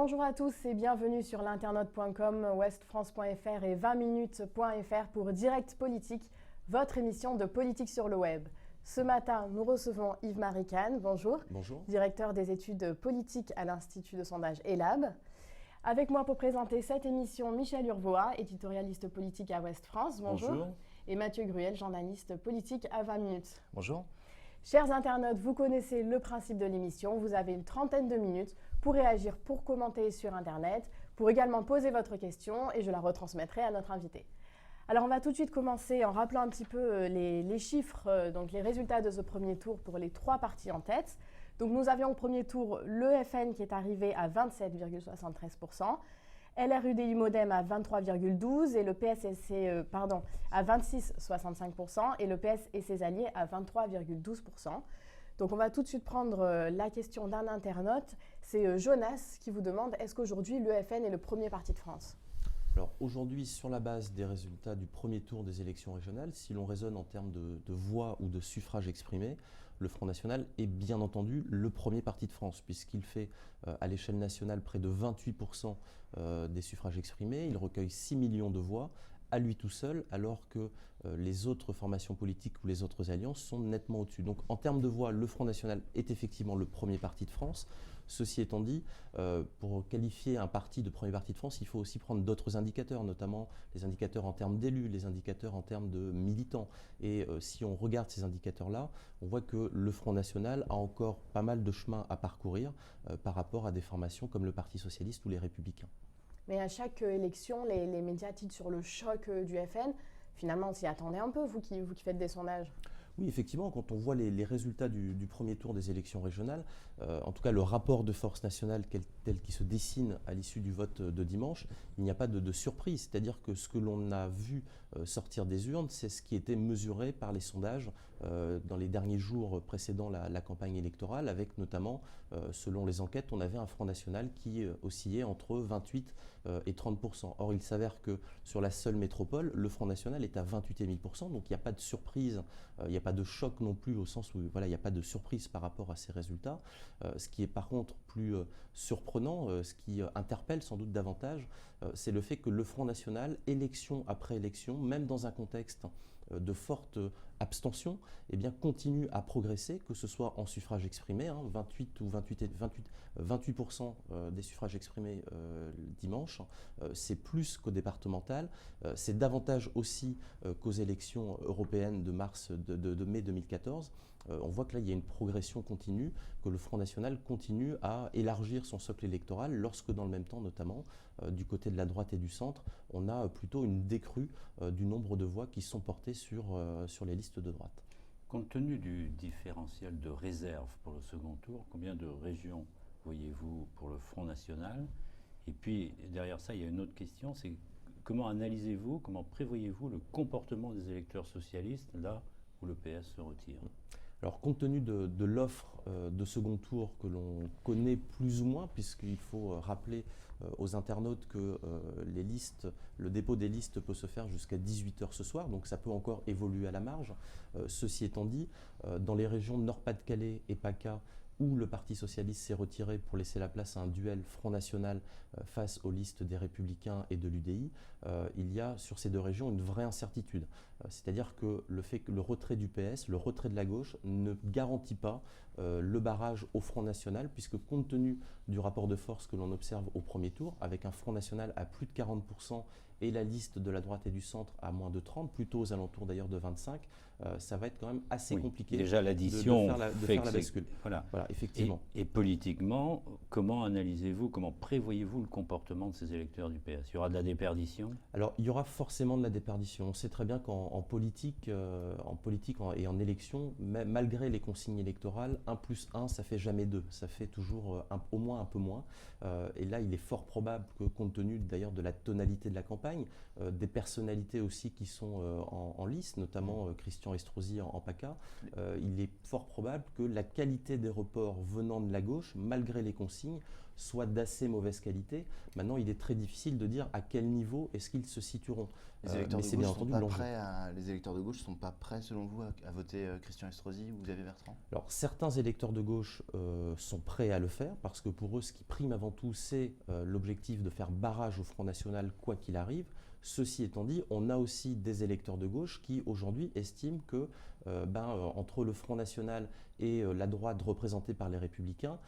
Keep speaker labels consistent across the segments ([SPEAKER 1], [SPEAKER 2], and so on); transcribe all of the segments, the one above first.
[SPEAKER 1] Bonjour à tous et bienvenue sur l'internaute.com, westfrance.fr et 20minutes.fr pour Direct Politique, votre émission de politique sur le web. Ce matin, nous recevons Yves-Marie Kahn, bonjour.
[SPEAKER 2] Bonjour.
[SPEAKER 1] Directeur des études politiques à l'Institut de sondage ELAB. Avec moi pour présenter cette émission, Michel Urvoa, éditorialiste politique à Ouest France, bonjour.
[SPEAKER 2] Bonjour.
[SPEAKER 1] Et Mathieu Gruel, journaliste politique à 20 minutes.
[SPEAKER 2] Bonjour.
[SPEAKER 1] Chers internautes, vous connaissez le principe de l'émission. Vous avez une trentaine de minutes pour réagir, pour commenter sur Internet, pour également poser votre question et je la retransmettrai à notre invité. Alors on va tout de suite commencer en rappelant un petit peu les chiffres, donc les résultats de ce premier tour pour les trois partis en tête. Donc nous avions au premier tour le FN qui est arrivé à 27,73%. LRUDI Modem à 23,12% et le PSSC, à 26,65% et le PS et ses alliés à 23,12%. Donc on va tout de suite prendre la question d'un internaute. C'est Jonas qui vous demande, est-ce qu'aujourd'hui l'EFN est le premier parti de France ?
[SPEAKER 2] Alors aujourd'hui, sur la base des résultats du premier tour des élections régionales, si l'on raisonne en termes de voix ou de suffrages exprimés, le Front National est bien entendu le premier parti de France, puisqu'il fait à l'échelle nationale près de 28% des suffrages exprimés, il recueille 6 millions de voix à lui tout seul, alors que les autres formations politiques ou les autres alliances sont nettement au-dessus. Donc en termes de voix, le Front National est effectivement le premier parti de France. Ceci étant dit, pour qualifier un parti de premier parti de France, il faut aussi prendre d'autres indicateurs, notamment les indicateurs en termes d'élus, les indicateurs en termes de militants. Et si on regarde ces indicateurs-là, on voit que le Front National a encore pas mal de chemin à parcourir par rapport à des formations comme le Parti Socialiste ou les Républicains.
[SPEAKER 1] Mais à chaque élection, les médias titrent sur le choc du FN. Finalement, on s'y attendait un peu, vous qui faites des sondages.
[SPEAKER 2] Oui, effectivement, quand on voit les résultats du premier tour des élections régionales, en tout cas le rapport de force nationale tel qu'il se dessine à l'issue du vote de dimanche, il n'y a pas de surprise. C'est-à-dire que ce que l'on a vu sortir des urnes, c'est ce qui était mesuré par les sondages dans les derniers jours précédant la campagne électorale, avec notamment, selon les enquêtes, on avait un Front National qui oscillait entre 28 et 30%. Or, il s'avère que sur la seule métropole, le Front National est à 28,5%, donc il n'y a pas de surprise, il n'y a pas de choc non plus au sens où il n'y a pas de surprise par rapport à ces résultats. Ce qui est par contre plus surprenant, ce qui interpelle sans doute davantage, c'est le fait que le Front National, élection après élection, même dans un contexte de forte abstention, eh bien, continue à progresser, que ce soit en suffrage exprimé, 28% des suffrages exprimés dimanche, c'est plus qu'au départemental, c'est davantage aussi qu'aux élections européennes de mai 2014. On voit que là, il y a une progression continue, que le Front National continue à élargir son socle électoral, lorsque dans le même temps, notamment, du côté de la droite et du centre, on a plutôt une décrue du nombre de voix qui sont portées sur les listes de droite.
[SPEAKER 3] Compte tenu du différentiel de réserve pour le second tour, combien de régions voyez-vous pour le Front National ? Et puis, derrière ça, il y a une autre question, c'est comment analysez-vous, comment prévoyez-vous le comportement des électeurs socialistes là où le PS se retire ?
[SPEAKER 2] Alors, compte tenu de l'offre de second tour que l'on connaît plus ou moins, puisqu'il faut rappeler aux internautes que le dépôt des listes peut se faire jusqu'à 18h ce soir, donc ça peut encore évoluer à la marge. Ceci étant dit, dans les régions Nord-Pas-de-Calais et PACA, où le Parti Socialiste s'est retiré pour laisser la place à un duel Front National face aux listes des Républicains et de l'UDI, il y a sur ces deux régions une vraie incertitude. C'est-à-dire que le fait que le retrait du PS, le retrait de la gauche, ne garantit pas le barrage au Front National, puisque compte tenu du rapport de force que l'on observe au premier tour, avec un Front National à plus de 40% et la liste de la droite et du centre à moins de 30%, plutôt aux alentours d'ailleurs de 25%, ça va être quand même assez compliqué.
[SPEAKER 3] Déjà l'addition
[SPEAKER 2] de faire la bascule.
[SPEAKER 3] Voilà,
[SPEAKER 2] effectivement.
[SPEAKER 3] Et politiquement, comment analysez-vous, comment prévoyez-vous le comportement de ces électeurs du PS ? Il y aura de la déperdition ?
[SPEAKER 2] Alors, il y aura forcément de la déperdition. On sait très bien qu'en politique, et en élection, malgré les consignes électorales, 1+1, ça fait jamais 2. Ça fait toujours au moins un peu moins. Et là, il est fort probable que, compte tenu d'ailleurs de la tonalité de la campagne, des personnalités aussi qui sont en lice, notamment Christian Estrosi en PACA, il est fort probable que la qualité des reports venant de la gauche, malgré les consignes, soit d'assez mauvaise qualité. Maintenant, il est très difficile de dire à quel niveau est-ce qu'ils se situeront.
[SPEAKER 4] Les électeurs,
[SPEAKER 2] mais c'est bien entendu l'enjeu.
[SPEAKER 4] Les électeurs de gauche ne sont pas prêts, selon vous, à voter Christian Estrosi ou Xavier Bertrand?
[SPEAKER 2] Alors, certains électeurs de gauche sont prêts à le faire, parce que pour eux, ce qui prime avant tout, c'est l'objectif de faire barrage au Front National, quoi qu'il arrive. Ceci étant dit, on a aussi des électeurs de gauche qui, aujourd'hui, estiment que entre le Front National et la droite représentée par les Républicains,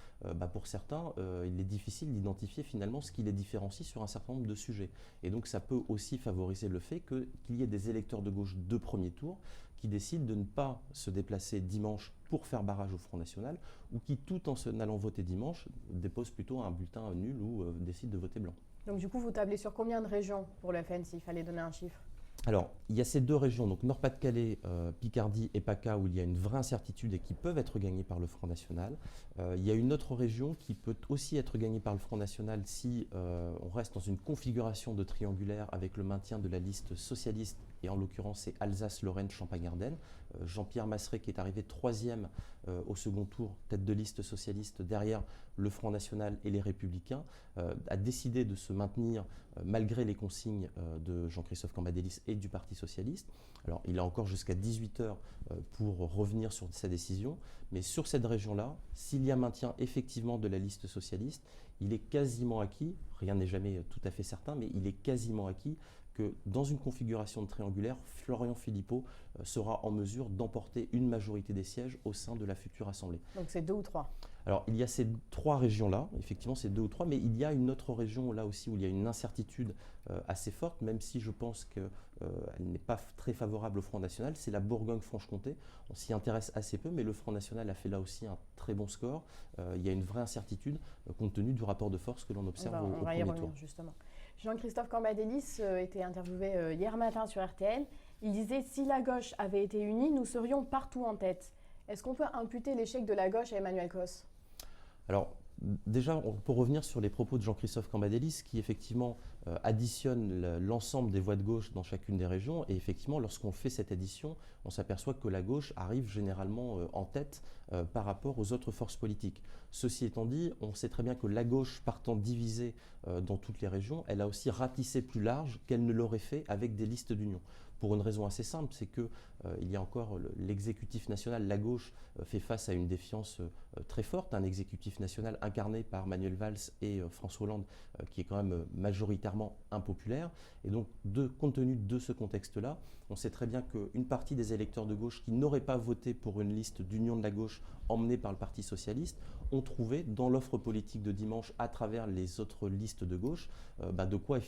[SPEAKER 2] pour certains, il est difficile d'identifier finalement ce qui les différencie sur un certain nombre de sujets. Et donc ça peut aussi favoriser le fait qu'il y ait des électeurs de gauche de premier tour qui décident de ne pas se déplacer dimanche pour faire barrage au Front National, ou qui, tout en allant voter dimanche, déposent plutôt un bulletin nul ou décident de voter blanc.
[SPEAKER 1] Donc du coup, vous tablez sur combien de régions pour le FN, s'il fallait donner un chiffre?
[SPEAKER 2] Alors, il y a ces deux régions, donc Nord-Pas-de-Calais, Picardie et PACA, où il y a une vraie incertitude et qui peuvent être gagnées par le Front National. Il y a une autre région qui peut aussi être gagnée par le Front National si on reste dans une configuration de triangulaire avec le maintien de la liste socialiste, et en l'occurrence c'est Alsace-Lorraine, Champagne-Ardenne. Jean-Pierre Masseret, qui est arrivé 3e au second tour, tête de liste socialiste derrière le Front National et les Républicains, a décidé de se maintenir malgré les consignes de Jean-Christophe Cambadélis et du Parti socialiste. Alors il a encore jusqu'à 18h pour revenir sur sa décision, mais sur cette région-là, s'il y a maintien effectivement de la liste socialiste, il est quasiment acquis, rien n'est jamais tout à fait certain, mais il est quasiment acquis que dans une configuration de triangulaire, Florian Philippot sera en mesure d'emporter une majorité des sièges au sein de la future Assemblée.
[SPEAKER 1] Donc c'est 2 ou 3?
[SPEAKER 2] Alors il y a ces 3 régions-là, effectivement c'est 2 ou 3, mais il y a une autre région là aussi où il y a une incertitude assez forte, même si je pense qu'elle n'est pas très favorable au Front National, c'est la Bourgogne-Franche-Comté. On s'y intéresse assez peu, mais le Front National a fait là aussi un très bon score. Il y a une vraie incertitude compte tenu du rapport de force que l'on observe au
[SPEAKER 1] on va y
[SPEAKER 2] premier
[SPEAKER 1] revenir,
[SPEAKER 2] tour.
[SPEAKER 1] Justement. Jean-Christophe Cambadélis était interviewé hier matin sur RTL. Il disait « Si la gauche avait été unie, nous serions partout en tête ». Est-ce qu'on peut imputer l'échec de la gauche à Emmanuel Cos?
[SPEAKER 2] Alors, déjà, on peut revenir sur les propos de Jean-Christophe Cambadélis qui, effectivement, additionne l'ensemble des voix de gauche dans chacune des régions. Et effectivement, lorsqu'on fait cette addition, on s'aperçoit que la gauche arrive généralement en tête par rapport aux autres forces politiques. Ceci étant dit, on sait très bien que la gauche, partant divisée dans toutes les régions, elle a aussi ratissé plus large qu'elle ne l'aurait fait avec des listes d'union. Pour une raison assez simple, c'est que il y a encore l'exécutif national, la gauche, fait face à une défiance très forte, un exécutif national incarné par Manuel Valls et François Hollande, qui est quand même majoritairement impopulaire. Et donc, compte tenu de ce contexte-là, on sait très bien qu'une partie des électeurs de gauche qui n'auraient pas voté pour une liste d'union de la gauche emmenée par le Parti socialiste ont trouvé dans l'offre politique de dimanche, à travers les autres listes de gauche, de quoi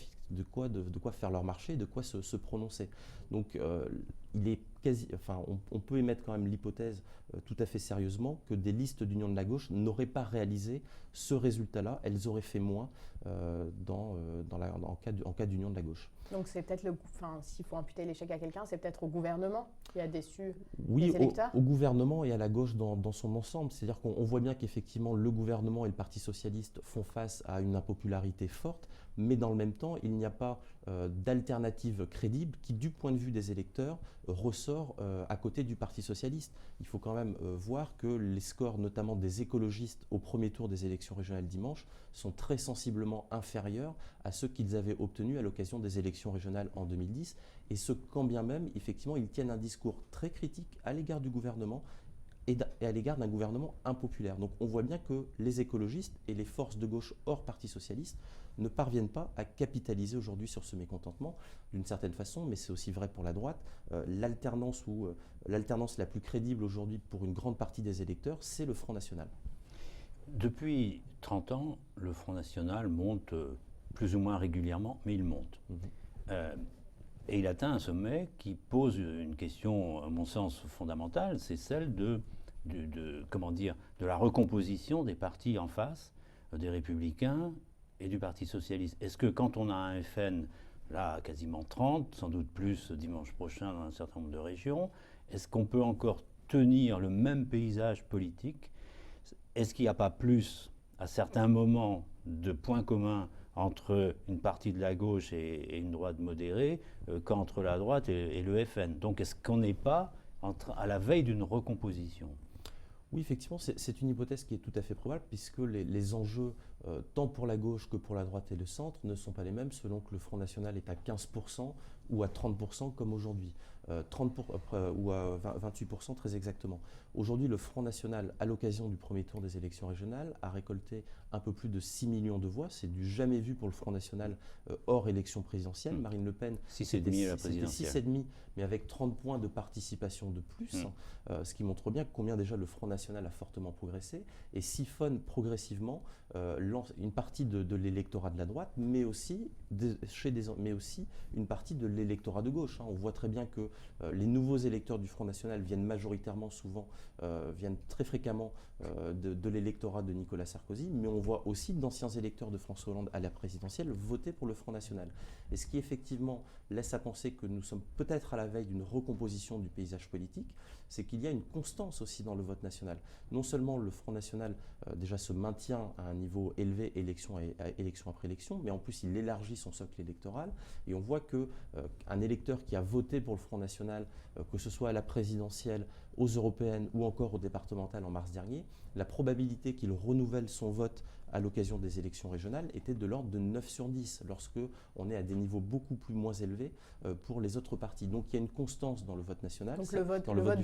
[SPEAKER 2] faire leur marché, de quoi se prononcer. Donc, on peut émettre quand même l'hypothèse tout à fait sérieusement que des listes d'union de la gauche n'auraient pas réalisé ce résultat-là. Elles auraient fait moins en cas d'union de la gauche.
[SPEAKER 1] Donc c'est peut-être s'il faut imputer l'échec à quelqu'un, c'est peut-être au gouvernement qui a déçu les électeurs?
[SPEAKER 2] Oui, au gouvernement et à la gauche dans son ensemble. C'est-à-dire qu'on voit bien qu'effectivement le gouvernement et le Parti socialiste font face à une impopularité forte, mais dans le même temps, il n'y a pas d'alternative crédible qui, du point de vue des électeurs, ressort à côté du Parti socialiste. Il faut quand même voir que les scores, notamment des écologistes au premier tour des élections régionales dimanche, sont très sensiblement inférieurs à ceux qu'ils avaient obtenus à l'occasion des élections régionales en 2010, et ce quand bien même, effectivement, ils tiennent un discours très critique à l'égard du gouvernement et à l'égard d'un gouvernement impopulaire. Donc on voit bien que les écologistes et les forces de gauche hors Parti socialiste ne parviennent pas à capitaliser aujourd'hui sur ce mécontentement d'une certaine façon, mais c'est aussi vrai pour la droite. L'alternance la plus crédible aujourd'hui pour une grande partie des électeurs, c'est le Front National.
[SPEAKER 3] Depuis 30 ans, le Front National monte plus ou moins régulièrement, mais il monte. Et il atteint un sommet qui pose une question, à mon sens, fondamentale, c'est celle de la recomposition des partis en face, des Républicains et du Parti socialiste. Est-ce que quand on a un FN, là, quasiment 30, sans doute plus dimanche prochain dans un certain nombre de régions, est-ce qu'on peut encore tenir le même paysage politique? Est-ce qu'il n'y a pas plus, à certains moments, de points communs entre une partie de la gauche et une droite modérée qu'entre la droite et le FN? Donc est-ce qu'on n'est pas à la veille d'une recomposition?
[SPEAKER 2] Oui, effectivement, c'est une hypothèse qui est tout à fait probable, puisque les enjeux tant pour la gauche que pour la droite et le centre, ne sont pas les mêmes selon que le Front National est à 15% ou à 30% comme aujourd'hui, ou à 28% très exactement. Aujourd'hui, le Front National, à l'occasion du premier tour des élections régionales, a récolté un peu plus de 6 millions de voix. C'est du jamais vu pour le Front National hors élection présidentielle. Marine Le Pen, c'était 6,5, mais avec 30 points de participation de plus, ce qui montre bien combien déjà le Front National a fortement progressé et siphonne progressivement une partie de l'électorat de la droite, mais aussi une partie de l'électorat de gauche. On voit très bien que les nouveaux électeurs du Front National viennent viennent très fréquemment de l'électorat de Nicolas Sarkozy, mais on voit aussi d'anciens électeurs de François Hollande à la présidentielle voter pour le Front National. Et ce qui effectivement laisse à penser que nous sommes peut-être à la veille d'une recomposition du paysage politique, c'est qu'il y a une constance aussi dans le vote national. Non seulement le Front National déjà se maintient à un niveau élevé élection après élection, mais en plus il élargit son socle électoral et on voit qu'un électeur qui a voté pour le Front National, que ce soit à la présidentielle, aux européennes ou encore aux départementales en mars dernier, la probabilité qu'il renouvelle son vote à l'occasion des élections régionales était de l'ordre de 9 sur 10, lorsque on est à des niveaux beaucoup moins élevés pour les autres partis. Donc il y a une constance dans le vote national.
[SPEAKER 1] Donc le vote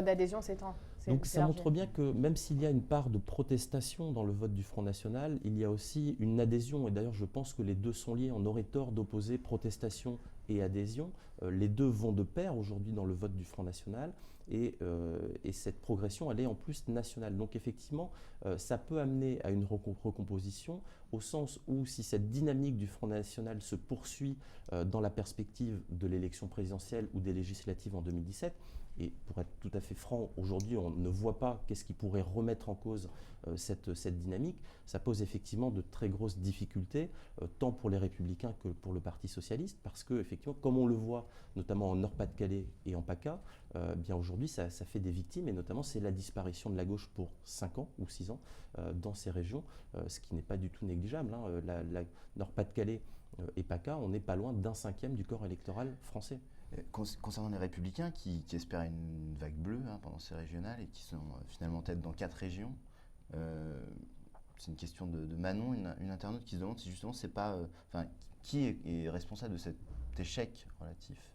[SPEAKER 1] d'adhésion s'étend.
[SPEAKER 2] Donc ça montre bien que même s'il y a une part de protestation dans le vote du Front National, il y a aussi une adhésion, et d'ailleurs je pense que les deux sont liés. On aurait tort d'opposer protestation et adhésion. Les deux vont de pair aujourd'hui dans le vote du Front National. Et cette progression, elle est en plus nationale. Donc effectivement, ça peut amener à une recomposition, au sens où si cette dynamique du Front National se poursuit dans la perspective de l'élection présidentielle ou des législatives en 2017, et pour être tout à fait franc, aujourd'hui, on ne voit pas qu'est-ce qui pourrait remettre en cause cette dynamique. Ça pose effectivement de très grosses difficultés, tant pour les Républicains que pour le Parti Socialiste, parce que, effectivement, comme on le voit, notamment en Nord-Pas-de-Calais et en PACA, bien aujourd'hui, ça fait des victimes, et notamment, c'est la disparition de la gauche pour 5 ans ou 6 ans dans ces régions, ce qui n'est pas du tout négligeable. La Nord-Pas-de-Calais et PACA, on n'est pas loin d'un 5e du corps électoral français.
[SPEAKER 4] Concernant les Républicains qui espéraient une vague bleue pendant ces régionales et qui sont finalement en tête dans 4 régions, c'est une question de Manon, une internaute qui se demande si justement c'est pas, qui est responsable de cet échec relatif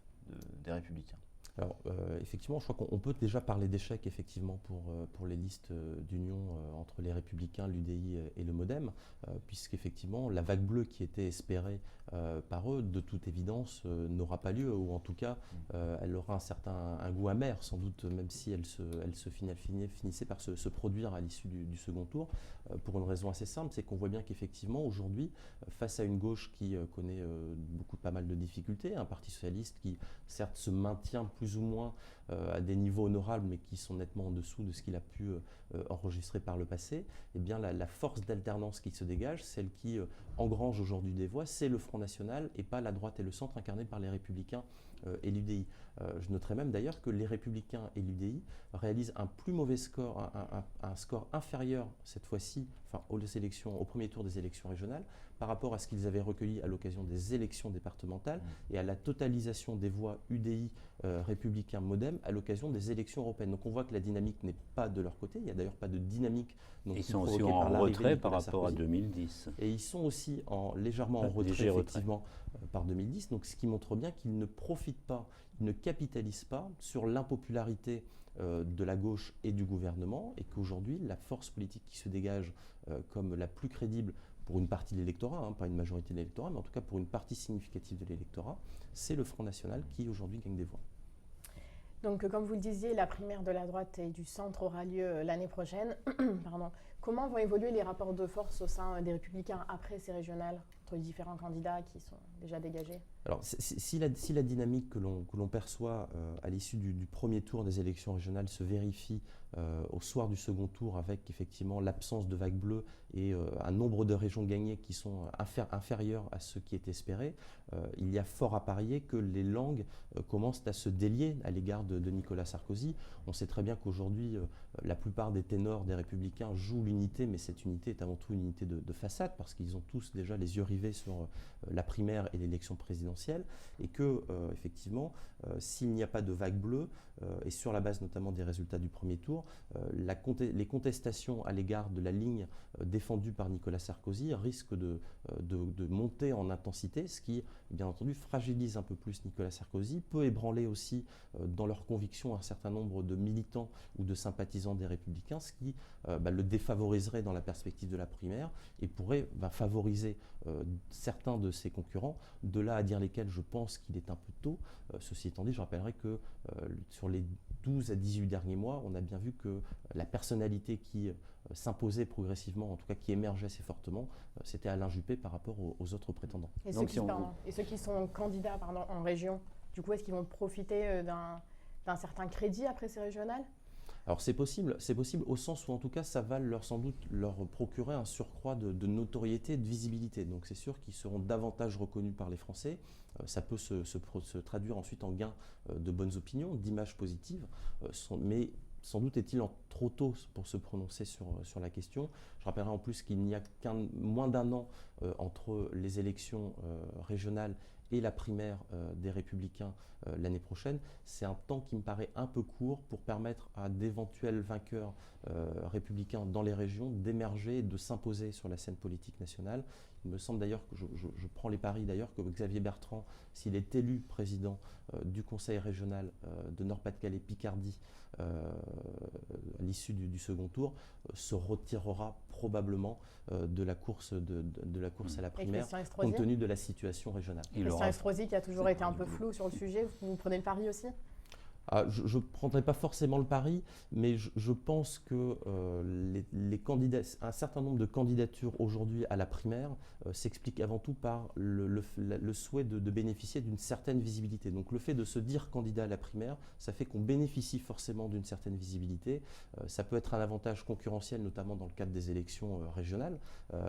[SPEAKER 4] des Républicains.
[SPEAKER 2] Alors, effectivement, je crois qu'on peut déjà parler d'échec effectivement pour les listes d'union entre les Républicains, l'UDI et le MoDem, puisqu'effectivement, la vague bleue qui était espérée par eux, de toute évidence, n'aura pas lieu, ou en tout cas, elle aura un goût amer, sans doute, même si elle finissait par se produire à l'issue du second tour, pour une raison assez simple, c'est qu'on voit bien qu'effectivement, aujourd'hui, face à une gauche qui connaît pas mal de difficultés, un Parti socialiste qui, certes, se maintient plus ou moins à des niveaux honorables, mais qui sont nettement en dessous de ce qu'il a pu enregistrer par le passé, eh bien la force d'alternance qui se dégage, celle qui engrange aujourd'hui des voix, c'est le Front National et pas la droite et le centre incarnés par les Républicains et l'UDI. Je noterai même d'ailleurs que les Républicains et l'UDI réalisent un plus mauvais score, un score inférieur cette fois-ci, au premier tour des élections régionales, par rapport à ce qu'ils avaient recueilli à l'occasion des élections départementales et à la totalisation des voix UDI, Républicains, MoDem à l'occasion des élections européennes. Donc on voit que la dynamique n'est pas de leur côté, il n'y a d'ailleurs pas de dynamique.
[SPEAKER 3] Ils sont aussi en retrait par rapport à 2010.
[SPEAKER 2] Et ils sont aussi légèrement en retrait, effectivement, par 2010, donc ce qui montre bien qu'ils ne profitent pas, ils ne capitalisent pas sur l'impopularité de la gauche et du gouvernement, et qu'aujourd'hui, la force politique qui se dégage comme la plus crédible pour une partie de l'électorat, pas une majorité de l'électorat, mais en tout cas pour une partie significative de l'électorat, c'est le Front National qui aujourd'hui gagne des voix.
[SPEAKER 1] Donc, comme vous le disiez, la primaire de la droite et du centre aura lieu l'année prochaine. Pardon. Comment vont évoluer les rapports de force au sein des Républicains après ces régionales, entre les différents candidats qui sont déjà dégagés?
[SPEAKER 2] Alors, si la dynamique que l'on perçoit à l'issue du premier tour des élections régionales se vérifie au soir du second tour, avec effectivement l'absence de vague bleue et un nombre de régions gagnées qui sont inférieurs à ceux qui étaient espérés, il y a fort à parier que les langues commencent à se délier à l'égard de Nicolas Sarkozy. On sait très bien qu'aujourd'hui, la plupart des ténors des Républicains jouent l'unité, mais cette unité est avant tout une unité de façade, parce qu'ils ont tous déjà les yeux rivés arriver sur la primaire et l'élection présidentielle, et que, effectivement, s'il n'y a pas de vague bleue, et sur la base notamment des résultats du premier tour, les contestations à l'égard de la ligne défendue par Nicolas Sarkozy risquent de monter en intensité, ce qui, bien entendu, fragilise un peu plus Nicolas Sarkozy, peut ébranler aussi dans leurs convictions un certain nombre de militants ou de sympathisants des Républicains, ce qui le défavoriserait dans la perspective de la primaire et pourrait favoriser certains de ses concurrents, de là à dire lesquels je pense qu'il est un peu tôt. Ceci étant dit, je rappellerai que sur les 12 à 18 derniers mois, on a bien vu que la personnalité qui s'imposait progressivement, en tout cas qui émergeait assez fortement, c'était Alain Juppé par rapport aux autres prétendants.
[SPEAKER 1] Et ceux qui sont candidats en région, du coup, est-ce qu'ils vont profiter d'un certain crédit après ces régionales ?
[SPEAKER 2] Alors c'est possible au sens où en tout cas ça va sans doute leur procurer un surcroît de notoriété et de visibilité. Donc c'est sûr qu'ils seront davantage reconnus par les Français. Ça peut se traduire ensuite en gain de bonnes opinions, d'images positives, mais sans doute est-il trop tôt pour se prononcer sur la question. Je rappellerai en plus qu'il n'y a moins d'un an entre les élections régionales et la primaire des Républicains l'année prochaine. C'est un temps qui me paraît un peu court pour permettre à d'éventuels vainqueurs républicains dans les régions d'émerger et de s'imposer sur la scène politique nationale. Il me semble d'ailleurs que je prends les paris d'ailleurs que Xavier Bertrand, s'il est élu président du Conseil régional de Nord-Pas-de-Calais-Picardie à l'issue du second tour, se retirera probablement de la course à la primaire, compte tenu de la situation régionale.
[SPEAKER 1] Christian Estrosi qui a toujours été un peu flou sur le sujet, vous prenez le pari aussi ?
[SPEAKER 2] Je ne prendrai pas forcément le pari, mais je pense que un certain nombre de candidatures aujourd'hui à la primaire s'expliquent avant tout par le souhait de bénéficier d'une certaine visibilité. Donc le fait de se dire candidat à la primaire, ça fait qu'on bénéficie forcément d'une certaine visibilité. Ça peut être un avantage concurrentiel, notamment dans le cadre des élections régionales.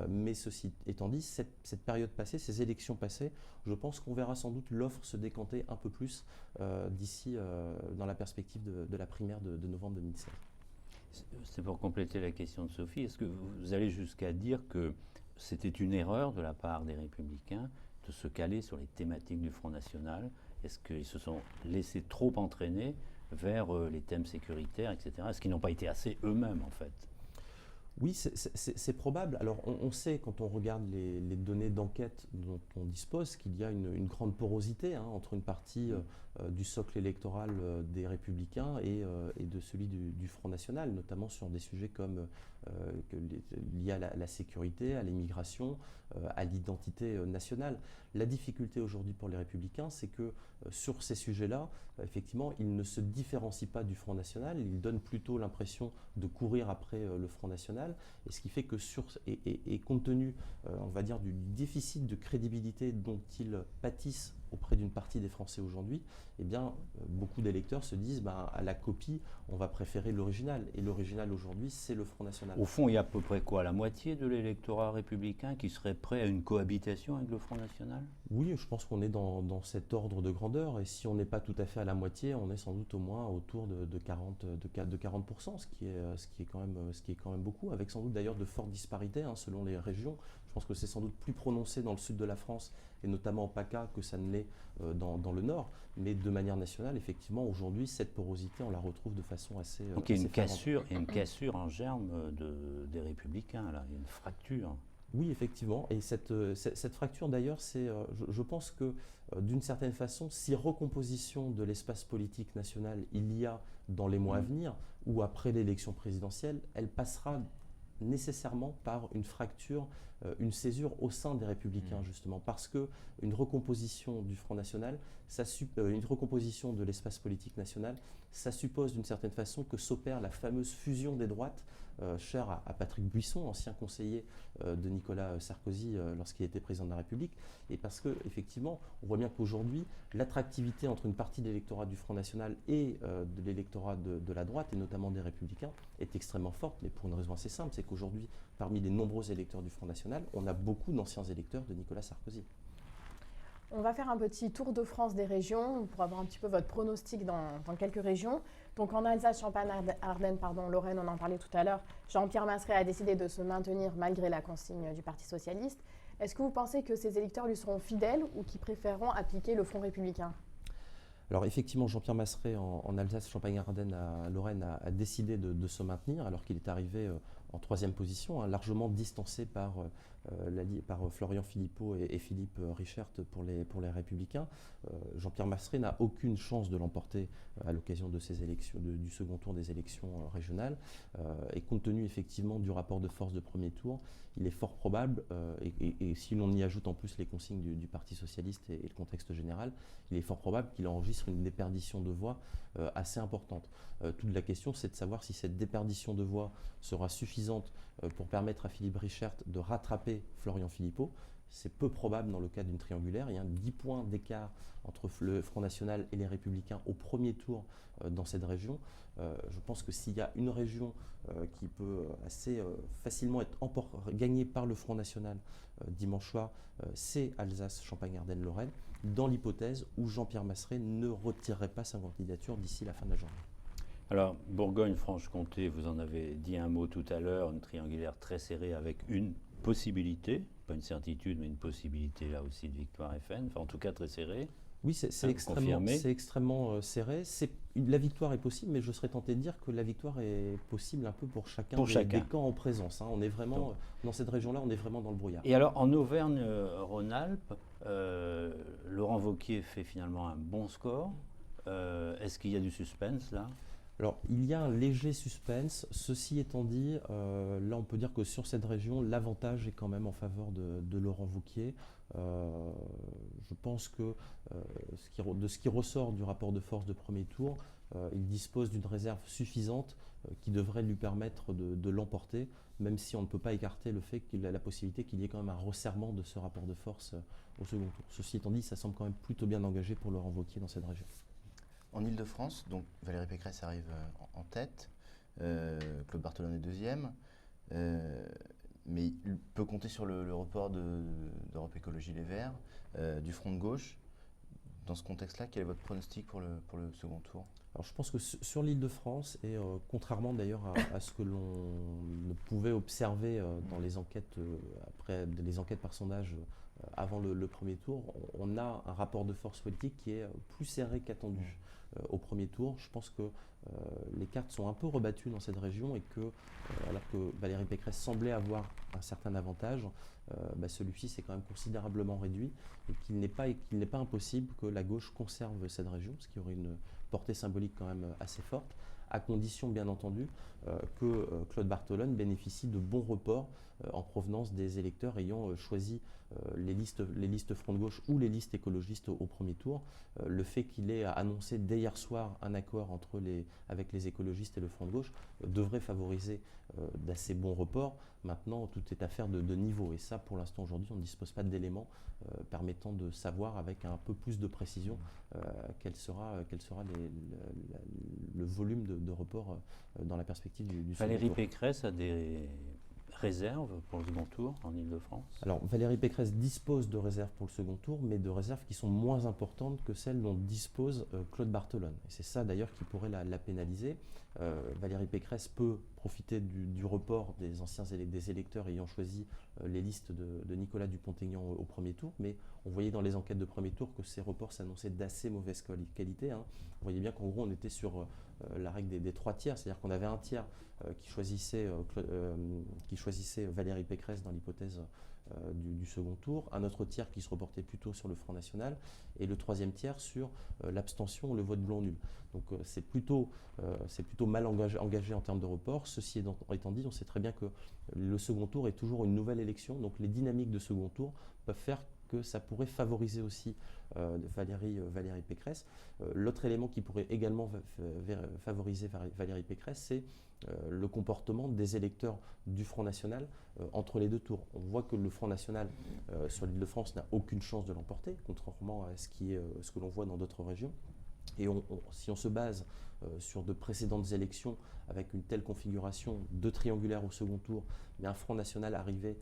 [SPEAKER 2] Mais ceci étant dit, cette période passée, ces élections passées, je pense qu'on verra sans doute l'offre se décanter un peu plus d'ici dans la perspective de la primaire de novembre 2016.
[SPEAKER 3] C'est pour compléter la question de Sophie. Est-ce que vous allez jusqu'à dire que c'était une erreur de la part des Républicains de se caler sur les thématiques du Front National ? Est-ce qu'ils se sont laissés trop entraîner vers les thèmes sécuritaires, etc. Est-ce qu'ils n'ont pas été assez eux-mêmes, en fait ?
[SPEAKER 2] Oui, c'est probable. Alors, on sait, quand on regarde les données d'enquête dont on dispose, qu'il y a une grande porosité entre une partie du socle électoral des Républicains et de celui du Front National, notamment sur des sujets comme liés à la sécurité, à l'immigration, à l'identité nationale. La difficulté aujourd'hui pour les Républicains, c'est que sur ces sujets-là, effectivement, ils ne se différencient pas du Front National, ils donnent plutôt l'impression de courir après le Front National, et ce qui fait que compte tenu, on va dire, du déficit de crédibilité dont ils pâtissent auprès d'une partie des Français aujourd'hui, eh bien, beaucoup d'électeurs se disent à la copie, on va préférer l'original. Et l'original aujourd'hui, c'est le Front National.
[SPEAKER 3] Au fond, il y a à peu près quoi, la moitié de l'électorat républicain qui serait prêt à une cohabitation avec le Front National ?
[SPEAKER 2] Oui, je pense qu'on est dans cet ordre de grandeur. Et si on n'est pas tout à fait à la moitié, on est sans doute au moins autour de 40%, ce qui est quand même beaucoup, avec sans doute d'ailleurs de fortes disparités selon les régions. Je pense que c'est sans doute plus prononcé dans le sud de la France, et notamment en PACA, que ça ne l'est dans le nord. Mais de manière nationale, effectivement, aujourd'hui, cette porosité, on la retrouve de façon assez...
[SPEAKER 3] Donc il y a une cassure en germe des Républicains, là. Il y a une fracture.
[SPEAKER 2] Oui, effectivement. Et cette fracture, d'ailleurs, je pense que, d'une certaine façon, si recomposition de l'espace politique national il y a dans les mois à venir, ou après l'élection présidentielle, elle passera nécessairement par une fracture, une césure au sein des Républicains, justement, parce qu'une recomposition du Front National, une recomposition de l'espace politique national, ça suppose d'une certaine façon que s'opère la fameuse fusion des droites, chère à Patrick Buisson, ancien conseiller de Nicolas Sarkozy lorsqu'il était président de la République, et parce qu'effectivement, on voit bien qu'aujourd'hui, l'attractivité entre une partie de l'électorat du Front National et de l'électorat de la droite, et notamment des Républicains, est extrêmement forte, mais pour une raison assez simple, c'est qu'aujourd'hui, parmi les nombreux électeurs du Front National, on a beaucoup d'anciens électeurs de Nicolas Sarkozy.
[SPEAKER 1] On va faire un petit tour de France des régions pour avoir un petit peu votre pronostic dans quelques régions. Donc en Alsace, Champagne-Ardenne, Lorraine, on en parlait tout à l'heure, Jean-Pierre Maseret a décidé de se maintenir malgré la consigne du Parti socialiste. Est-ce que vous pensez que ces électeurs lui seront fidèles ou qu'ils préféreront appliquer le Front républicain?
[SPEAKER 2] Alors effectivement, Jean-Pierre Masré en Alsace, Champagne-Ardenne, à Lorraine, a décidé de se maintenir alors qu'il est arrivé en troisième position, hein, largement distancé par Florian Philippot et Philippe Richert pour les Républicains. Jean-Pierre Masré n'a aucune chance de l'emporter à l'occasion de ces élections, du second tour des élections régionales. Et compte tenu effectivement du rapport de force de premier tour, il est fort probable, et si l'on y ajoute en plus les consignes du Parti socialiste et le contexte général, il est fort probable qu'il enregistre une déperdition de voix assez importante. Toute la question, c'est de savoir si cette déperdition de voix sera suffisante pour permettre à Philippe Richert de rattraper Florian Philippot. C'est peu probable dans le cas d'une triangulaire. Il y a 10 points d'écart entre le Front National et les Républicains au premier tour dans cette région. Je pense que s'il y a une région qui peut assez facilement être gagnée par le Front National dimanche soir, c'est Alsace, Champagne-Ardenne, Lorraine, dans l'hypothèse où Jean-Pierre Masré ne retirerait pas sa candidature d'ici la fin de la journée.
[SPEAKER 3] Alors, Bourgogne-Franche-Comté, vous en avez dit un mot tout à l'heure, une triangulaire très serrée avec une possibilité, pas une certitude, mais une possibilité là aussi de victoire FN, enfin en tout cas très serrée.
[SPEAKER 2] Oui, c'est extrêmement serré. La victoire est possible, mais je serais tenté de dire que la victoire est possible un peu pour chacun des camps en présence. Hein. On est vraiment, dans cette région-là, on est vraiment dans le brouillard.
[SPEAKER 3] Et alors, en Auvergne-Rhône-Alpes, Laurent Wauquiez fait finalement un bon score. Est-ce qu'il y a du suspense là ?
[SPEAKER 2] Alors, il y a un léger suspense. Ceci étant dit, là, on peut dire que sur cette région, l'avantage est quand même en faveur de Laurent Wauquiez. Je pense que de ce qui ressort du rapport de force de premier tour, il dispose d'une réserve suffisante qui devrait lui permettre de l'emporter, même si on ne peut pas écarter le fait qu'il a la possibilité qu'il y ait quand même un resserrement de ce rapport de force au second tour. Ceci étant dit, ça semble quand même plutôt bien engagé pour Laurent Wauquiez dans cette région.
[SPEAKER 4] En Ile-de-France, donc Valérie Pécresse arrive en tête, Claude Barthelone est deuxième, mais il peut compter sur le report d'Europe Écologie Les Verts, du Front de gauche. Dans ce contexte-là, quel est votre pronostic pour le second tour ?
[SPEAKER 2] Alors je pense que sur l'Île-de-France, et contrairement d'ailleurs à ce que l'on ne pouvait observer dans les enquêtes, après les enquêtes par sondage avant le premier tour, on a un rapport de force politique qui est plus serré qu'attendu. Au premier tour, je pense que les cartes sont un peu rebattues dans cette région et que, alors que Valérie Pécresse semblait avoir un certain avantage, celui-ci s'est quand même considérablement réduit et qu'il n'est pas impossible que la gauche conserve cette région, ce qui aurait une portée symbolique quand même assez forte, à condition bien entendu que Claude Barthelone bénéficie de bons reports en provenance des électeurs ayant choisi les listes Front de gauche ou les listes écologistes au premier tour. Le fait qu'il ait annoncé dès hier soir un accord avec les écologistes et le Front de gauche devrait favoriser d'assez bons reports. Maintenant, tout est affaire de niveau. Et ça, pour l'instant, aujourd'hui, on ne dispose pas d'éléments permettant de savoir avec un peu plus de précision quel sera le volume de report dans la perspective du second tour.
[SPEAKER 3] Valérie Pécresse a des réserves pour le second tour en Ile-de-France ?
[SPEAKER 2] Alors Valérie Pécresse dispose de réserves pour le second tour, mais de réserves qui sont moins importantes que celles dont dispose Claude Barthelone. Et c'est ça d'ailleurs qui pourrait la pénaliser. Valérie Pécresse peut profiter du report des électeurs ayant choisi les listes de Nicolas Dupont-Aignan au premier tour, mais on voyait dans les enquêtes de premier tour que ces reports s'annonçaient d'assez mauvaise qualité. Hein. On voyait bien qu'en gros on était sur la règle des 3 tiers, c'est-à-dire qu'on avait un tiers qui choisissait Valérie Pécresse dans l'hypothèse du second tour, un autre tiers qui se reportait plutôt sur le Front National, et le troisième tiers sur l'abstention ou le vote blanc nul. Donc c'est plutôt mal engagé en termes de report. Ceci étant dit, on sait très bien que le second tour est toujours une nouvelle élection, donc les dynamiques de second tour peuvent faire que ça pourrait favoriser aussi Valérie Pécresse. L'autre élément qui pourrait également favoriser Valérie Pécresse, c'est le comportement des électeurs du Front National entre les deux tours. On voit que le Front National sur l'Île-de-France n'a aucune chance de l'emporter, contrairement à ce que l'on voit dans d'autres régions. Et si on se base sur de précédentes élections avec une telle configuration de triangulaire au second tour, mais un Front National arrivé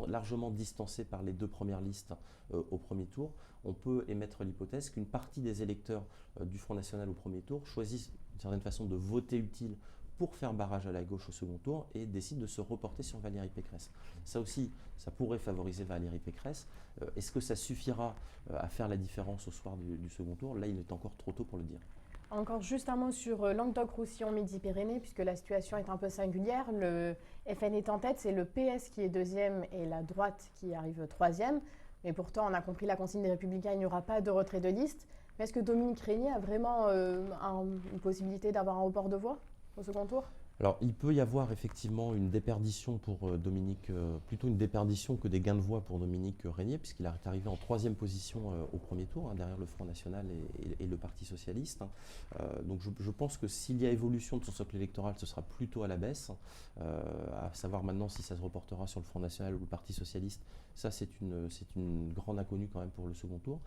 [SPEAKER 2] largement distancé par les deux premières listes au premier tour, on peut émettre l'hypothèse qu'une partie des électeurs du Front National au premier tour choisissent d'une certaine façon de voter utile pour faire barrage à la gauche au second tour et décide de se reporter sur Valérie Pécresse. Ça aussi, ça pourrait favoriser Valérie Pécresse. Est-ce que ça suffira à faire la différence au soir du second tour? Là, il est encore trop tôt pour le dire.
[SPEAKER 1] Encore juste un mot sur Languedoc-Roussillon, Midi-Pyrénées, puisque la situation est un peu singulière. Le FN est en tête, c'est le PS qui est deuxième et la droite qui arrive troisième. Mais pourtant, on a compris la consigne des Républicains, il n'y aura pas de retrait de liste. Mais est-ce que Dominique Régnier a vraiment une possibilité d'avoir un report de voix au second tour?
[SPEAKER 2] Alors, il peut y avoir effectivement une déperdition pour Dominique, plutôt une déperdition que des gains de voix pour Dominique Régnier, puisqu'il est arrivé en 3e position au premier tour, derrière le Front National et le Parti Socialiste. Donc, je pense que s'il y a évolution de son socle électoral, ce sera plutôt à la baisse. À savoir maintenant si ça se reportera sur le Front National ou le Parti Socialiste, ça c'est une grande inconnue quand même pour le second tour.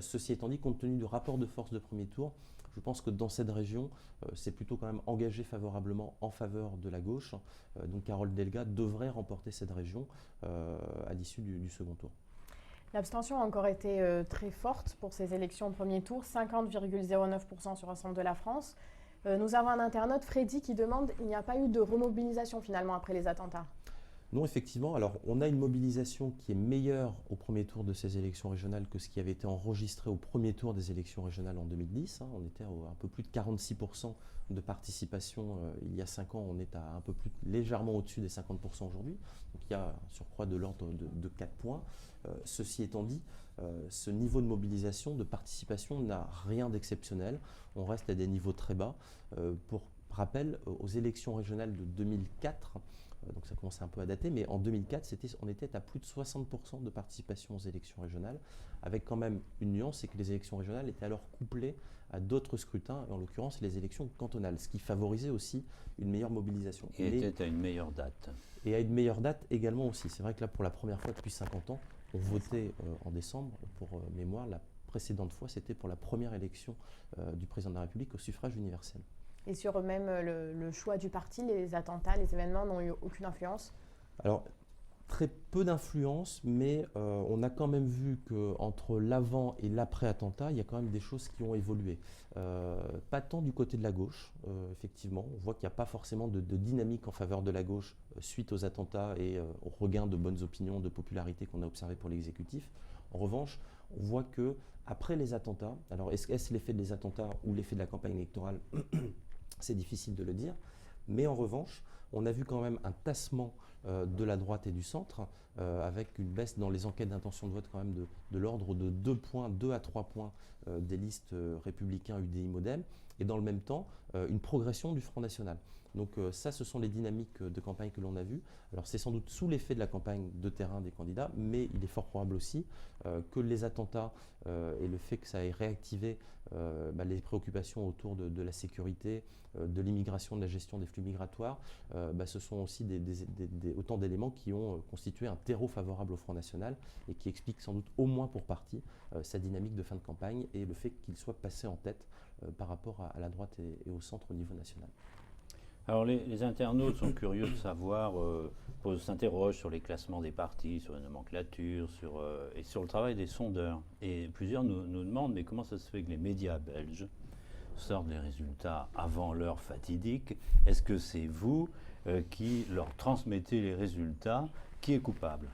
[SPEAKER 2] Ceci étant dit, compte tenu du rapport de force de premier tour, je pense que dans cette région, c'est plutôt quand même engagé favorablement en faveur de la gauche. Donc Carole Delga devrait remporter cette région à l'issue du second tour.
[SPEAKER 1] L'abstention a encore été très forte pour ces élections au premier tour, 50,09% sur l'ensemble de la France. Nous avons un internaute, Freddy, qui demande « Il n'y a pas eu de remobilisation finalement après les attentats ?»
[SPEAKER 2] Non, effectivement. Alors, on a une mobilisation qui est meilleure au premier tour de ces élections régionales que ce qui avait été enregistré au premier tour des élections régionales en 2010. On était à un peu plus de 46% de participation il y a 5 ans. On est à un peu plus, légèrement au-dessus des 50% aujourd'hui. Donc, il y a un surcroît de l'ordre de 4 points. Ceci étant dit, ce niveau de mobilisation, de participation n'a rien d'exceptionnel. On reste à des niveaux très bas. Pour rappel, aux élections régionales de 2004, donc ça commence un peu à dater, mais en 2004, on était à plus de 60% de participation aux élections régionales, avec quand même une nuance, c'est que les élections régionales étaient alors couplées à d'autres scrutins, en l'occurrence les élections cantonales, ce qui favorisait aussi une meilleure mobilisation.
[SPEAKER 3] Et était à une meilleure date.
[SPEAKER 2] Et à une meilleure date également aussi. C'est vrai que là, pour la première fois depuis 50 ans, on votait en décembre. Pour mémoire, la précédente fois, c'était pour la première élection du président de la République au suffrage universel.
[SPEAKER 1] Et sur même le choix du parti, les attentats, les événements n'ont eu aucune influence?
[SPEAKER 2] Alors, très peu d'influence, mais on a quand même vu qu'entre l'avant et l'après-attentat, il y a quand même des choses qui ont évolué. Pas tant du côté de la gauche, effectivement. On voit qu'il n'y a pas forcément de dynamique en faveur de la gauche suite aux attentats et au regain de bonnes opinions, de popularité qu'on a observé pour l'exécutif. En revanche, on voit que après les attentats, alors est-ce l'effet des attentats ou l'effet de la campagne électorale? C'est difficile de le dire, mais en revanche, on a vu quand même un tassement de la droite et du centre, avec une baisse dans les enquêtes d'intention de vote quand même de l'ordre de 2 à 3 points des listes républicains, UDI, Modem, et dans le même temps, une progression du Front National. Donc ça, ce sont les dynamiques de campagne que l'on a vues. Alors c'est sans doute sous l'effet de la campagne de terrain des candidats, mais il est fort probable aussi que les attentats et le fait que ça ait réactivé les préoccupations autour de la sécurité, de l'immigration, de la gestion des flux migratoires, ce sont aussi autant d'éléments qui ont constitué un terreau favorable au Front National et qui expliquent sans doute au moins pour partie sa dynamique de fin de campagne et le fait qu'il soit passé en tête par rapport à la droite et au centre au niveau national.
[SPEAKER 3] Alors les internautes sont curieux de savoir, s'interrogent sur les classements des partis, sur la nomenclature, et sur le travail des sondeurs. Et plusieurs nous demandent, mais comment ça se fait que les médias belges sortent les résultats avant l'heure fatidique? Est-ce que c'est vous qui leur transmettez les résultats? Qui est coupable?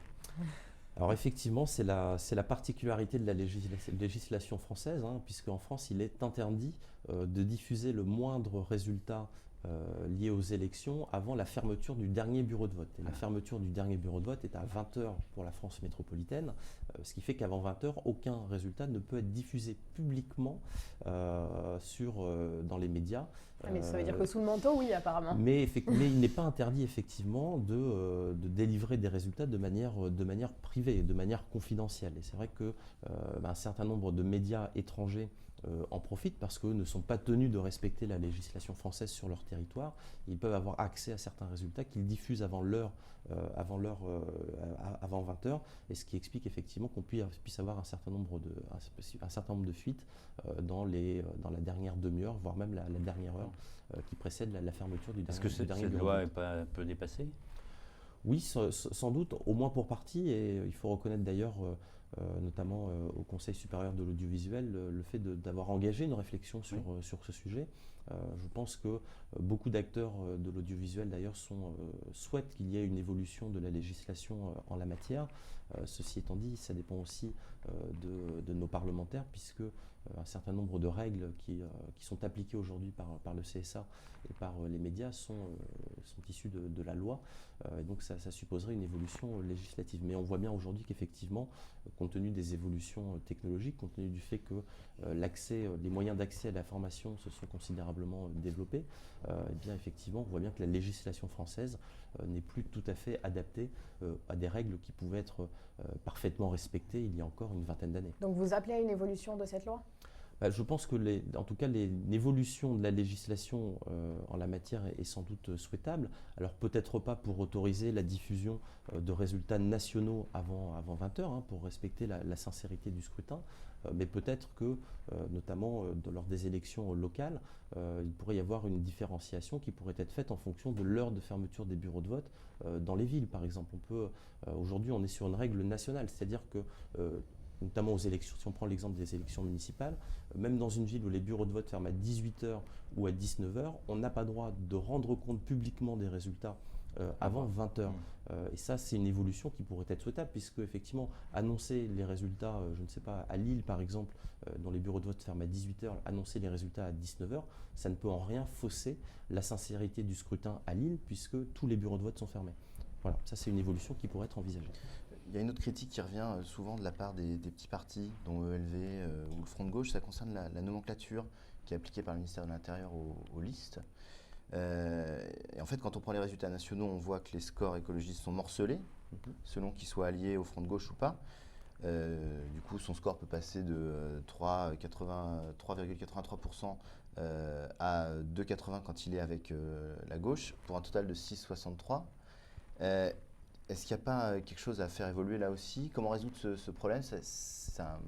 [SPEAKER 2] Alors effectivement, c'est la particularité de la législation française, puisqu'en France, il est interdit de diffuser le moindre résultat lié aux élections avant la fermeture du dernier bureau de vote. Et la fermeture du dernier bureau de vote est à 20h pour la France métropolitaine, ce qui fait qu'avant 20h, aucun résultat ne peut être diffusé publiquement dans les médias.
[SPEAKER 1] Mais ça veut dire que sous le manteau, oui, apparemment.
[SPEAKER 2] Mais il n'est pas interdit, effectivement, de délivrer des résultats de manière privée, de manière confidentielle. Et c'est vrai qu'un certain nombre de médias étrangers en profitent parce qu'eux ne sont pas tenus de respecter la législation française sur leur territoire. Ils peuvent avoir accès à certains résultats qu'ils diffusent avant 20h, et ce qui explique effectivement qu'on puisse avoir un certain nombre de fuites dans la dernière demi-heure, voire même la dernière heure qui précède la fermeture du dernier bureau.
[SPEAKER 3] Est-ce que cette loi est pas un peu dépassée?
[SPEAKER 2] Oui, sans doute, au moins pour partie, et il faut reconnaître d'ailleurs notamment au Conseil supérieur de l'audiovisuel, le fait d'avoir engagé une réflexion sur ce sujet. Je pense que beaucoup d'acteurs de l'audiovisuel d'ailleurs souhaitent qu'il y ait une évolution de la législation en la matière. Ceci étant dit, ça dépend aussi de nos parlementaires, puisque un certain nombre de règles qui sont appliquées aujourd'hui par le CSA et par les médias sont issues de la loi. Et donc ça supposerait une évolution législative. Mais on voit bien aujourd'hui qu'effectivement, compte tenu des évolutions technologiques, compte tenu du fait que les moyens d'accès à la formation se sont considérablement développés, eh bien effectivement, on voit bien que la législation française n'est plus tout à fait adaptée à des règles qui pouvaient être parfaitement respectées il y a encore une vingtaine d'années.
[SPEAKER 1] Donc vous appelez à une évolution de cette loi ?
[SPEAKER 2] Je pense que en tout cas, l'évolution de la législation en la matière est sans doute souhaitable. Alors peut-être pas pour autoriser la diffusion de résultats nationaux avant 20 heures, pour respecter la sincérité du scrutin, mais peut-être que, notamment lors des élections locales, il pourrait y avoir une différenciation qui pourrait être faite en fonction de l'heure de fermeture des bureaux de vote dans les villes, par exemple. Aujourd'hui, on est sur une règle nationale, c'est-à-dire que notamment aux élections, si on prend l'exemple des élections municipales, même dans une ville où les bureaux de vote ferment à 18h ou à 19h, on n'a pas droit de rendre compte publiquement des résultats avant 20h. Et ça, c'est une évolution qui pourrait être souhaitable, puisque effectivement, annoncer les résultats, je ne sais pas, à Lille par exemple, dont les bureaux de vote ferment à 18h, annoncer les résultats à 19h, ça ne peut en rien fausser la sincérité du scrutin à Lille, puisque tous les bureaux de vote sont fermés. Voilà, ça c'est une évolution qui pourrait être envisagée.
[SPEAKER 4] Il y a une autre critique qui revient souvent de la part des petits partis, dont ELV ou le Front de gauche, ça concerne la nomenclature qui est appliquée par le ministère de l'Intérieur aux listes. Et en fait, quand on prend les résultats nationaux, on voit que les scores écologistes sont morcelés, selon qu'ils soient alliés au Front de gauche ou pas. Du coup, son score peut passer de 3,83% à 2,80% quand il est avec la gauche, pour un total de 6,63%. Est-ce qu'il n'y a pas quelque chose à faire évoluer là aussi? Comment résoudre ce problème? Ça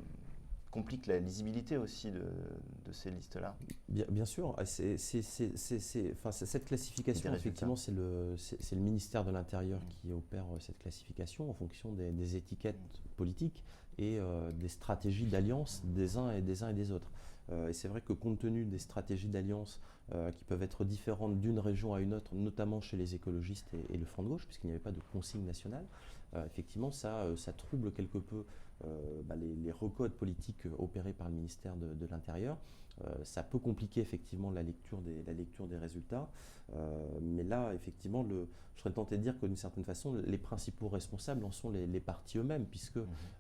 [SPEAKER 4] complique la lisibilité aussi de ces listes-là.
[SPEAKER 2] Bien sûr, cette classification, effectivement, c'est le ministère de l'Intérieur qui opère cette classification en fonction des étiquettes politiques et des stratégies d'alliance des uns et des autres. Et c'est vrai que compte tenu des stratégies d'alliance qui peuvent être différentes d'une région à une autre, notamment chez les écologistes et le Front de gauche, puisqu'il n'y avait pas de consigne nationale, effectivement, ça trouble quelque peu les recodes politiques opérés par le ministère de l'Intérieur. Ça peut compliquer effectivement la lecture des résultats, mais là, effectivement, je serais tenté de dire que d'une certaine façon, les principaux responsables en sont les partis eux-mêmes, puisque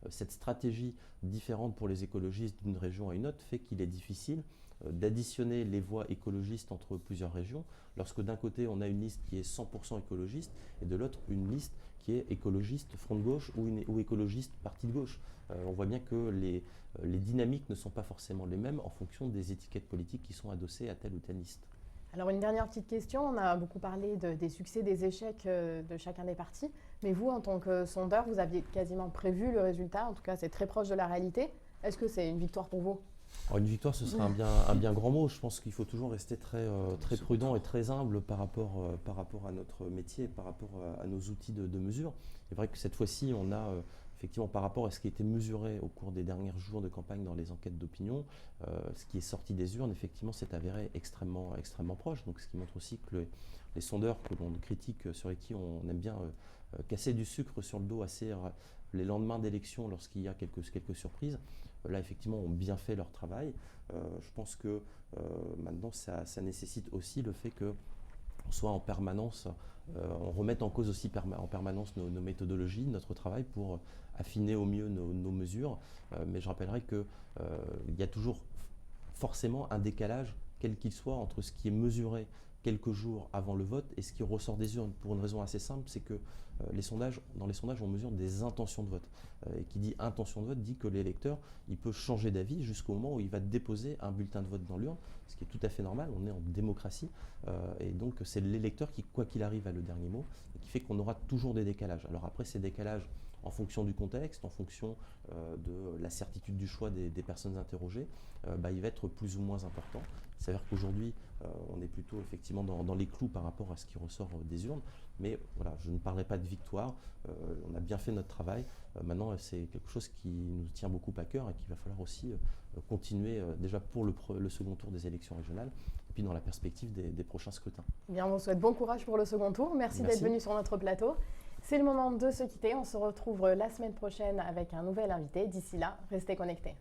[SPEAKER 2] cette stratégie différente pour les écologistes d'une région à une autre fait qu'il est difficile d'additionner les voix écologistes entre plusieurs régions, lorsque d'un côté on a une liste qui est 100% écologiste et de l'autre une liste qui est écologiste front de gauche ou écologiste parti de gauche. On voit bien que les dynamiques ne sont pas forcément les mêmes en fonction des étiquettes politiques qui sont adossées à telle ou telle liste.
[SPEAKER 1] Alors une dernière petite question, on a beaucoup parlé des succès, des échecs de chacun des partis, mais vous en tant que sondeur, vous aviez quasiment prévu le résultat, en tout cas c'est très proche de la réalité. Est-ce que c'est une victoire pour vous ?
[SPEAKER 2] Alors une victoire, ce serait un bien grand mot. Je pense qu'il faut toujours rester très prudent et très humble par rapport à notre métier, par rapport à nos outils de mesure. C'est vrai que cette fois-ci, on a effectivement par rapport à ce qui a été mesuré au cours des derniers jours de campagne dans les enquêtes d'opinion, ce qui est sorti des urnes, effectivement, s'est avéré extrêmement proche. Donc, ce qui montre aussi que les sondeurs que l'on critique, sur lesquels on aime bien casser du sucre sur le dos les lendemains d'élections lorsqu'il y a quelques surprises, là, effectivement, ont bien fait leur travail. Je pense que maintenant, ça nécessite aussi le fait qu'on soit en permanence, on remette en cause aussi en permanence nos méthodologies, notre travail pour affiner au mieux nos mesures. Mais je rappellerai qu'il y a toujours forcément un décalage, quel qu'il soit, entre ce qui est mesuré quelques jours avant le vote et ce qui ressort des urnes, pour une raison assez simple, c'est que dans les sondages, on mesure des intentions de vote. Et qui dit intention de vote dit que l'électeur, il peut changer d'avis jusqu'au moment où il va déposer un bulletin de vote dans l'urne, ce qui est tout à fait normal, on est en démocratie, et donc c'est l'électeur qui, quoi qu'il arrive, a le dernier mot, et qui fait qu'on aura toujours des décalages. Alors après, ces décalages, en fonction du contexte, en fonction de la certitude du choix des personnes interrogées, il va être plus ou moins important. Il s'avère qu'aujourd'hui, on est plutôt effectivement dans les clous par rapport à ce qui ressort des urnes, mais voilà, je ne parlerai pas de victoire, on a bien fait notre travail. Maintenant, c'est quelque chose qui nous tient beaucoup à cœur et qu'il va falloir aussi continuer déjà pour le second tour des élections régionales, et puis dans la perspective des prochains scrutins.
[SPEAKER 1] Eh bien, on vous souhaite bon courage pour le second tour. Merci d'être venu sur notre plateau. C'est le moment de se quitter. On se retrouve la semaine prochaine avec un nouvel invité. D'ici là, restez connectés.